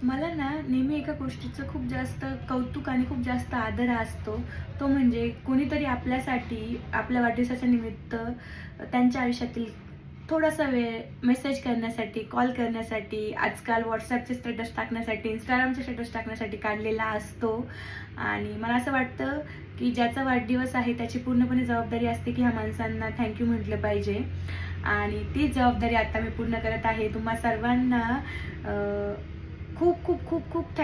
मला ना नेहमी एका गोष्टीचं खूप जास्त कौतुक आणि खूप जास्त आदर असतो. तो म्हणजे कोणीतरी आपल्यासाठी आपल्या वाढदिवसाच्या निमित्त त्यांच्या आयुष्यातील थोडासा वेळ मेसेज करण्यासाठी, कॉल करण्यासाठी, आजकाल WhatsAppचे स्टेटस टाकण्यासाठी, Instagramचे स्टेटस टाकण्यासाठी काढलेला असतो. आणि मला असं वाटतं, की ज्याचा वाढदिवस आहे त्याची पूर्णपणे जबाबदारी असते, की ह्या माणसांना थँक पाहिजे पाहिजे. आणि ती जबाबदारी आता मी पूर्ण करत आहे. तुम्हा सर्वांना खूप खूप खूप खूप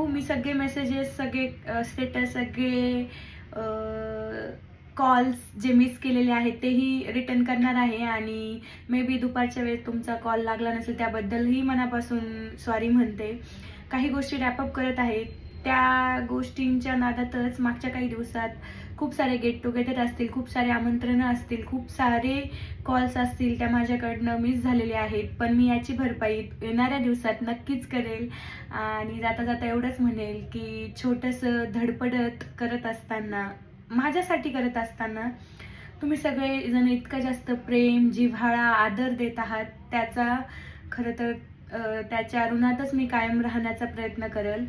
मी सगळे मेसेजेस, सगळे स्टेटस, सगळे कॉल्स जे मिस केलेले आहेत तेही रिटर्न करणार आहे. आणि मे बी दुपारच्या वेळेस तुमचा कॉल लागला नसेल त्याबद्दलही मनापासून सॉरी म्हणते. काही गोष्टी रॅपअप करत आहे. त्या गोष्टींच्या नादातच मागच्या काही दिवसात खूप सारे गेट टुगेदर असतील, खूप सारे आमंत्रणं असतील, खूप सारे कॉल्स असतील, त्या माझ्याकडनं मिस झालेले आहेत. पण मी याची भरपाई येणाऱ्या दिवसात नक्कीच करेल. आणि जाता जाता एवढंच म्हणेल, की छोटंसं धडपडत करत असताना, माझ्यासाठी करत असताना तुम्ही सगळेजण इतकं जास्त प्रेम, जिव्हाळा, आदर देत आहात, त्याचा खरं तर त्याच्या ऋणातच मी कायम राहण्याचा प्रयत्न करेल.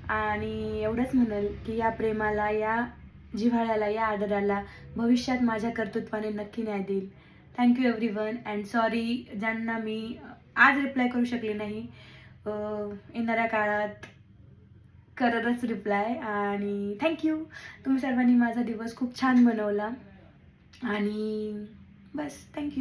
आणि एवढंच म्हणेल, की या प्रेमाला, या जिव्हाळ्याला, या आदराला भविष्यात माझ्या कर्तृत्वाने नक्की न्याय देईल. Thank you everyone and sorry ज्यांना मी आज रिप्लाय करू शकले नाही. येणाऱ्या काळात करतच रिप्लाय. आणि तुम्ही सर्वांनी माझा दिवस खूप छान बनवला. आणि बस थँक